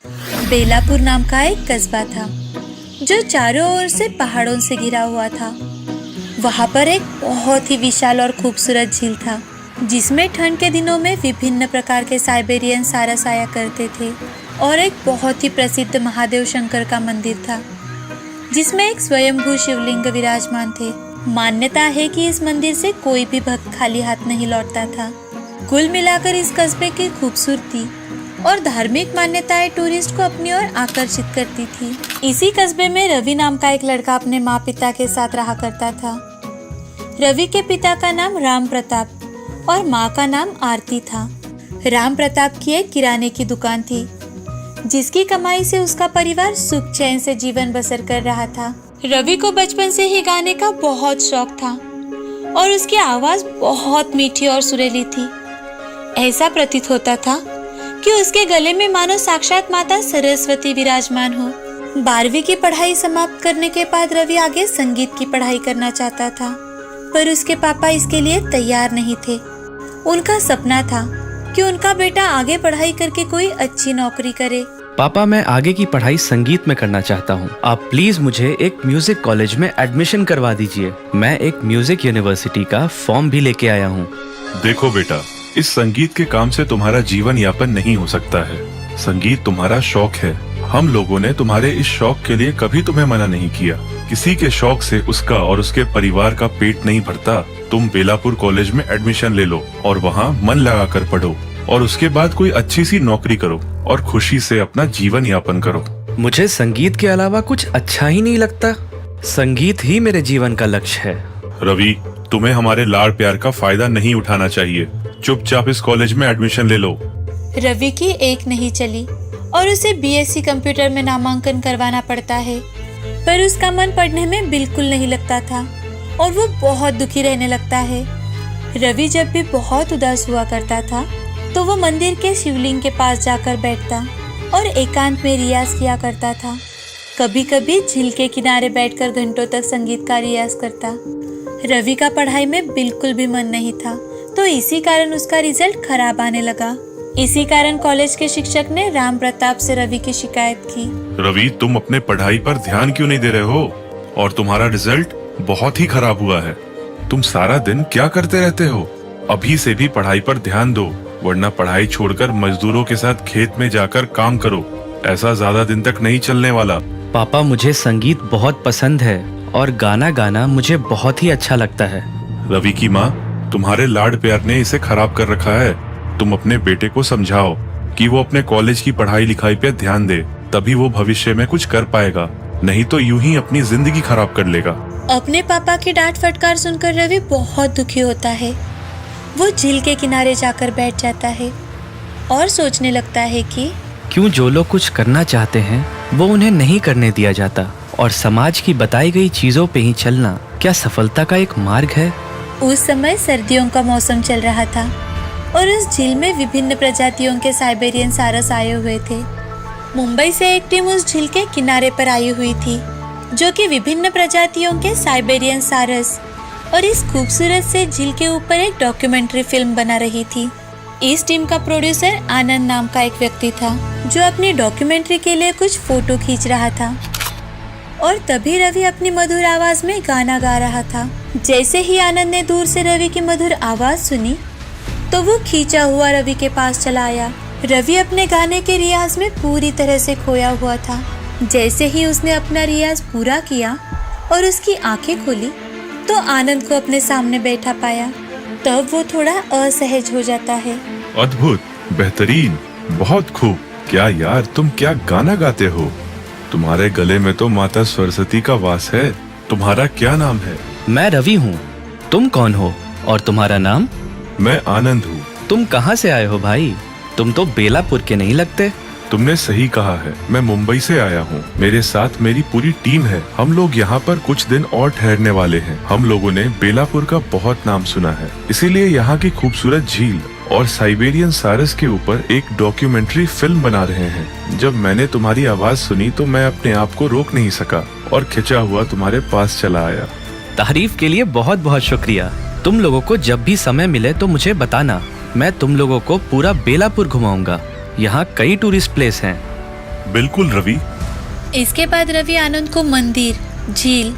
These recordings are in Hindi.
बेलापुर नाम का एक कस्बा था जो चारों ओर से पहाड़ों से घिरा हुआ था। वहां पर एक बहुत ही विशाल और खूबसूरत झील था जिसमें ठंड के दिनों में विभिन्न प्रकार के साइबेरियन सारस आया करते थे और एक बहुत ही प्रसिद्ध महादेव शंकर का मंदिर था जिसमें एक स्वयंभू शिवलिंग विराजमान थे। मान्यता है कि इस मंदिर से कोई भी भक्त खाली हाथ नहीं लौटता था। कुल मिलाकर इस कस्बे की खूबसूरती और धार्मिक मान्यताएं टूरिस्ट को अपनी ओर आकर्षित करती थी। इसी कस्बे में रवि नाम का एक लड़का अपने माँ पिता के साथ रहा करता था। रवि के पिता का नाम राम प्रताप और माँ का नाम आरती था। राम प्रताप की एक किराने की दुकान थी जिसकी कमाई से उसका परिवार सुख चैन से जीवन बसर कर रहा था। रवि को बचपन से ही गाने का बहुत शौक था और उसकी आवाज बहुत मीठी और सुरीली थी। ऐसा प्रतीत होता था कि उसके गले में मानो साक्षात माता सरस्वती विराजमान हो। 12वीं की पढ़ाई समाप्त करने के बाद रवि आगे संगीत की पढ़ाई करना चाहता था, पर उसके पापा इसके लिए तैयार नहीं थे। उनका सपना था कि उनका बेटा आगे पढ़ाई करके कोई अच्छी नौकरी करे। पापा, मैं आगे की पढ़ाई संगीत में करना चाहता हूँ। आप प्लीज मुझे एक म्यूजिक कॉलेज में एडमिशन करवा दीजिए। मैं एक म्यूजिक यूनिवर्सिटी का फॉर्म भी लेके आया हूँ। देखो बेटा, इस संगीत के काम से तुम्हारा जीवन यापन नहीं हो सकता है। संगीत तुम्हारा शौक है। हम लोगों ने तुम्हारे इस शौक के लिए कभी तुम्हें मना नहीं किया। किसी के शौक से उसका और उसके परिवार का पेट नहीं भरता। तुम बेलापुर कॉलेज में एडमिशन ले लो और वहाँ मन लगा कर पढ़ो और उसके बाद कोई अच्छी सी नौकरी करो और खुशी से अपना जीवन यापन करो। मुझे संगीत के अलावा कुछ अच्छा ही नहीं लगता। संगीत ही मेरे जीवन का लक्ष्य है। रवि, तुम्हें हमारे लाड़ प्यार का फायदा नहीं उठाना चाहिए। चुपचाप इस कॉलेज में एडमिशन ले लो। रवि की एक नहीं चली और उसे बीएससी कंप्यूटर में नामांकन करवाना पड़ता है, पर उसका मन पढ़ने में बिल्कुल नहीं लगता था और वो बहुत दुखी रहने लगता है। रवि जब भी बहुत उदास हुआ करता था तो वो मंदिर के शिवलिंग के पास जाकर बैठता और एकांत में रियाज किया करता था। कभी कभी झील के किनारे बैठकर घंटों तक संगीत का रियाज करता। रवि का पढ़ाई में बिल्कुल भी मन नहीं था, तो इसी कारण उसका रिजल्ट खराब आने लगा। इसी कारण कॉलेज के शिक्षक ने राम प्रताप से रवि की शिकायत की। रवि, तुम अपने पढ़ाई पर ध्यान क्यों नहीं दे रहे हो? और तुम्हारा रिजल्ट बहुत ही खराब हुआ है। तुम सारा दिन क्या करते रहते हो? अभी से भी पढ़ाई पर ध्यान दो, वरना पढ़ाई छोड़कर मजदूरों के साथ खेत में जाकर काम करो। ऐसा ज्यादा दिन तक नहीं चलने वाला। पापा, मुझे संगीत बहुत पसंद है और गाना गाना मुझे बहुत ही अच्छा लगता है। रवि की माँ, तुम्हारे लाड प्यार ने इसे खराब कर रखा है। तुम अपने बेटे को समझाओ कि वो अपने कॉलेज की पढ़ाई लिखाई पे ध्यान दे, तभी वो भविष्य में कुछ कर पाएगा, नहीं तो यूं ही अपनी जिंदगी खराब कर लेगा। अपने पापा की डांट फटकार सुनकर रवि बहुत दुखी होता है। वो झील के किनारे जाकर बैठ जाता है और सोचने लगता है कि क्यों जो लोग कुछ करना चाहते हैं वो उन्हें नहीं करने दिया जाता, और समाज की बताई गई चीजों पे ही चलना क्या सफलता का एक मार्ग है। उस समय सर्दियों का मौसम चल रहा था और उस झील में विभिन्न प्रजातियों के साइबेरियन सारस आए हुए थे। मुंबई से एक टीम उस झील के किनारे पर आई हुई थी जो कि विभिन्न प्रजातियों के साइबेरियन सारस और इस खूबसूरत से झील के ऊपर एक डॉक्यूमेंट्री फिल्म बना रही थी। इस टीम का प्रोड्यूसर आनंद नाम का एक व्यक्ति था जो अपनी डॉक्यूमेंट्री के लिए कुछ फोटो खींच रहा था और तभी रवि अपनी मधुर आवाज में गाना गा रहा था। जैसे ही आनंद ने दूर से रवि की मधुर आवाज सुनी तो वो खींचा हुआ रवि के पास चला आया। रवि अपने गाने के रियाज में पूरी तरह से खोया हुआ था। जैसे ही उसने अपना रियाज पूरा किया और उसकी आंखें खोली तो आनंद को अपने सामने बैठा पाया। तब वो थोड़ा असहज हो जाता है। अद्भुत, बेहतरीन, बहुत खूब। क्या यार, तुम क्या गाना गाते हो? तुम्हारे गले में तो माता सरस्वती का वास है। तुम्हारा क्या नाम है? मैं रवि हूँ। तुम कौन हो और तुम्हारा नाम? मैं आनंद हूँ। तुम कहाँ से आए हो भाई? तुम तो बेलापुर के नहीं लगते। तुमने सही कहा है, मैं मुंबई से आया हूँ। मेरे साथ मेरी पूरी टीम है। हम लोग यहाँ पर कुछ दिन और ठहरने वाले हैं। हम लोगों ने बेलापुर का बहुत नाम सुना है, इसीलिए यहाँ की खूबसूरत झील और साइबेरियन सारस के ऊपर एक डॉक्यूमेंट्री फिल्म बना रहे हैं। जब मैंने तुम्हारी आवाज सुनी तो मैं अपने आप को रोक नहीं सका और खिंचा हुआ तुम्हारे पास चला आया। तारीफ के लिए बहुत बहुत शुक्रिया। तुम लोगों को जब भी समय मिले तो मुझे बताना। मैं तुम लोगों को पूरा बेलापुर घुमाऊंगा। यहाँ कई टूरिस्ट प्लेस हैं। बिल्कुल रवि। इसके बाद रवि आनंद को मंदिर, झील,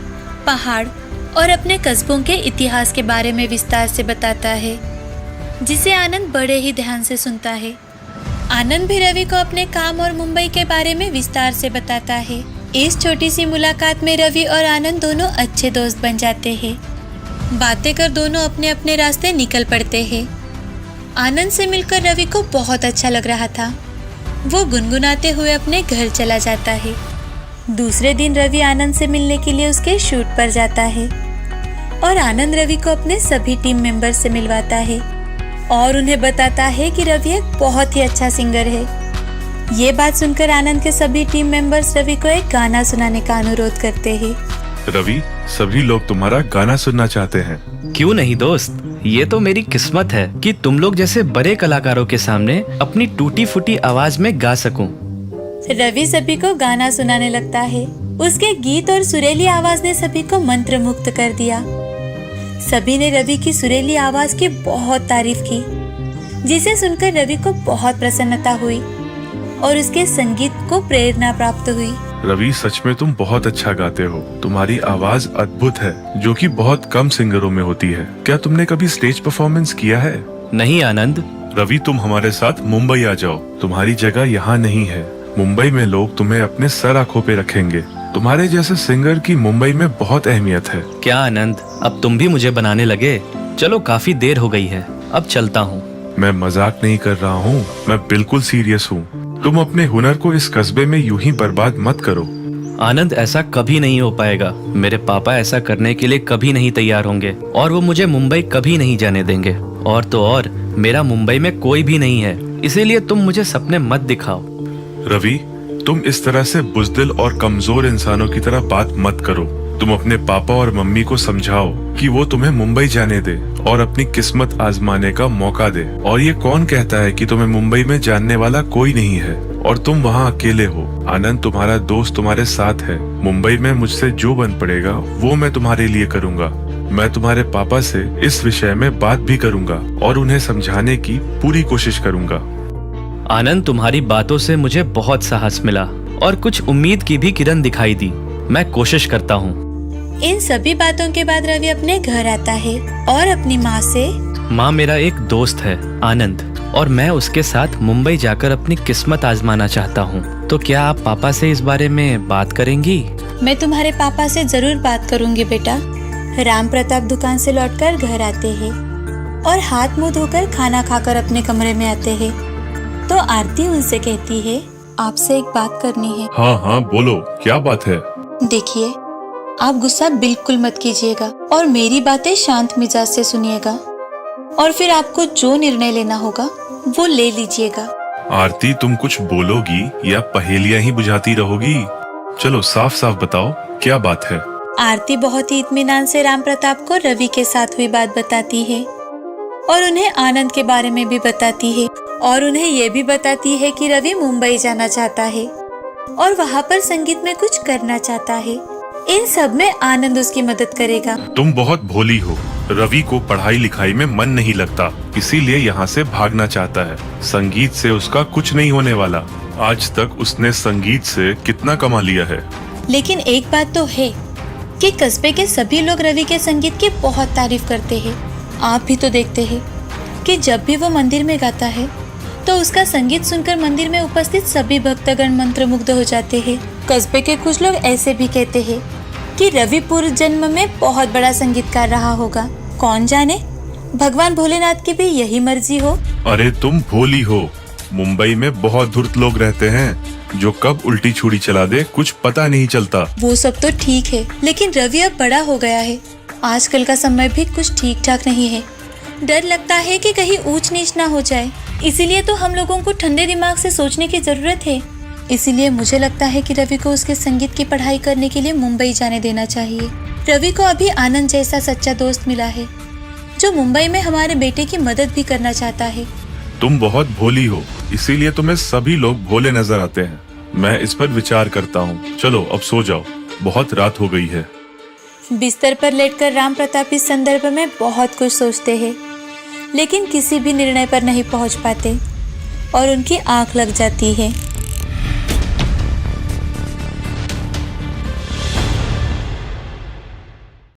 पहाड़ और अपने कस्बों के इतिहास के बारे में विस्तार से बताता है, जिसे आनंद बड़े ही ध्यान से सुनता है। आनंद भी रवि को अपने काम और मुंबई के बारे में विस्तार से बताता है। इस छोटी सी मुलाकात में रवि और आनंद दोनों अच्छे दोस्त बन जाते हैं। बातें कर दोनों अपने अपने रास्ते निकल पड़ते हैं। आनंद से मिलकर रवि को बहुत अच्छा लग रहा था। वो गुनगुनाते हुए अपने घर चला जाता है। दूसरे दिन रवि आनंद से मिलने के लिए उसके शूट पर जाता है और आनंद रवि को अपने सभी टीम मेंबर से मिलवाता है और उन्हें बताता है कि रवि एक बहुत ही अच्छा सिंगर है। ये बात सुनकर आनंद के सभी टीम मेंबर्स रवि को एक गाना सुनाने का अनुरोध करते हैं। रवि, सभी लोग तुम्हारा गाना सुनना चाहते हैं। क्यों नहीं दोस्त, ये तो मेरी किस्मत है कि तुम लोग जैसे बड़े कलाकारों के सामने अपनी टूटी फूटी आवाज में गा सकूं। रवि सभी को गाना सुनाने लगता है। उसके गीत और सुरीली आवाज ने सभी को मंत्रमुग्ध कर दिया। सभी ने रवि की सुरीली आवाज की बहुत तारीफ की, जिसे सुनकर रवि को बहुत प्रसन्नता हुई और उसके संगीत को प्रेरणा प्राप्त हुई। रवि, सच में तुम बहुत अच्छा गाते हो। तुम्हारी आवाज अद्भुत है, जो कि बहुत कम सिंगरों में होती है। क्या तुमने कभी स्टेज परफॉर्मेंस किया है? नहीं आनंद। रवि, तुम हमारे साथ मुंबई आ जाओ। तुम्हारी जगह यहाँ नहीं है। मुंबई में लोग तुम्हें अपने सर आंखों पे रखेंगे। तुम्हारे जैसे सिंगर की मुंबई में बहुत अहमियत है। क्या आनंद, अब तुम भी मुझे बनाने लगे? चलो काफी देर हो गई है, अब चलता हूँ। मैं मजाक नहीं कर रहा हूँ, मैं बिल्कुल सीरियस हूँ। तुम अपने हुनर को इस कस्बे में यूं ही बर्बाद मत करो। आनंद, ऐसा कभी नहीं हो पाएगा। मेरे पापा ऐसा करने के लिए कभी नहीं तैयार होंगे और वो मुझे मुंबई कभी नहीं जाने देंगे। और तो और मेरा मुंबई में कोई भी नहीं है, इसीलिए तुम मुझे सपने मत दिखाओ। रवि, तुम इस तरह से बुज़दिल और कमजोर इंसानों की तरह बात मत करो। तुम अपने पापा और मम्मी को समझाओ कि वो तुम्हें मुंबई जाने दे और अपनी किस्मत आजमाने का मौका दे। और ये कौन कहता है कि तुम्हें मुंबई में जानने वाला कोई नहीं है और तुम वहाँ अकेले हो। आनंद तुम्हारा दोस्त तुम्हारे साथ है। मुंबई में मुझसे जो बन पड़ेगा वो मैं तुम्हारे लिए करूँगा। मैं तुम्हारे पापा से इस विषय में बात भी करूँगा और उन्हें समझाने की पूरी कोशिश करूँगा। आनंद, तुम्हारी बातों से मुझे बहुत साहस मिला और कुछ उम्मीद की भी किरण दिखाई दी। मैं कोशिश करता हूँ। इन सभी बातों के बाद रवि अपने घर आता है और अपनी माँ से, माँ, मेरा एक दोस्त है आनंद और मैं उसके साथ मुंबई जाकर अपनी किस्मत आजमाना चाहता हूँ। तो क्या आप पापा से इस बारे में बात करेंगी? मैं तुम्हारे पापा से जरूर बात करूंगी बेटा। राम प्रताप दुकान से लौटकर घर आते हैं और हाथ मुंह धोकर खाना खाकर अपने कमरे में आते हैं। तो आरती उनसे कहती है, आपसे एक बात करनी है। हाँ हाँ बोलो, क्या बात है? देखिए, आप गुस्सा बिल्कुल मत कीजिएगा और मेरी बातें शांत मिजाज से सुनिएगा और फिर आपको जो निर्णय लेना होगा वो ले लीजिएगा। आरती, तुम कुछ बोलोगी या पहेलियां ही बुझाती रहोगी? चलो साफ साफ बताओ, क्या बात है? आरती बहुत ही इत्मीनान से राम प्रताप को रवि के साथ हुई बात बताती है और उन्हें आनंद के बारे में भी बताती है और उन्हें ये भी बताती है कि रवि मुंबई जाना चाहता है और वहाँ पर संगीत में कुछ करना चाहता है। इन सब में आनंद उसकी मदद करेगा। तुम बहुत भोली हो। रवि को पढ़ाई लिखाई में मन नहीं लगता, इसीलिए यहाँ से भागना चाहता है। संगीत से उसका कुछ नहीं होने वाला। आज तक उसने संगीत से कितना कमा लिया है। लेकिन एक बात तो है कि कस्बे के सभी लोग रवि के संगीत की बहुत तारीफ करते हैं। आप भी तो देखते हैं कि जब भी वो मंदिर में गाता है तो उसका संगीत सुनकर मंदिर में उपस्थित सभी भक्तगण मंत्रमुग्ध हो जाते हैं। कस्बे के कुछ लोग ऐसे भी कहते हैं कि रवि पूर्व जन्म में बहुत बड़ा संगीतकार रहा होगा। कौन जाने, भगवान भोलेनाथ की भी यही मर्जी हो। अरे तुम भोली हो। मुंबई में बहुत धूर्त लोग रहते हैं जो कब उल्टी छुरी चला दे कुछ पता नहीं चलता। वो सब तो ठीक है, लेकिन रवि अब बड़ा हो गया है। आजकल का समय भी कुछ ठीक ठाक नहीं है। डर लगता है कि कहीं ऊंच नीच ना हो जाए। इसीलिए तो हम लोगों को ठंडे दिमाग से सोचने की जरूरत है। इसीलिए मुझे लगता है कि रवि को उसके संगीत की पढ़ाई करने के लिए मुंबई जाने देना चाहिए। रवि को अभी आनंद जैसा सच्चा दोस्त मिला है जो मुंबई में हमारे बेटे की मदद भी करना चाहता है। तुम बहुत भोली हो, इसीलिए तुम्हें सभी लोग भोले नजर आते हैं। मैं इस पर विचार करता हूँ। चलो अब सो जाओ, बहुत रात हो गई है। बिस्तर पर लेटकर राम प्रताप इस संदर्भ में बहुत कुछ सोचते हैं, लेकिन किसी भी निर्णय पर नहीं पहुंच पाते और उनकी आंख लग जाती है।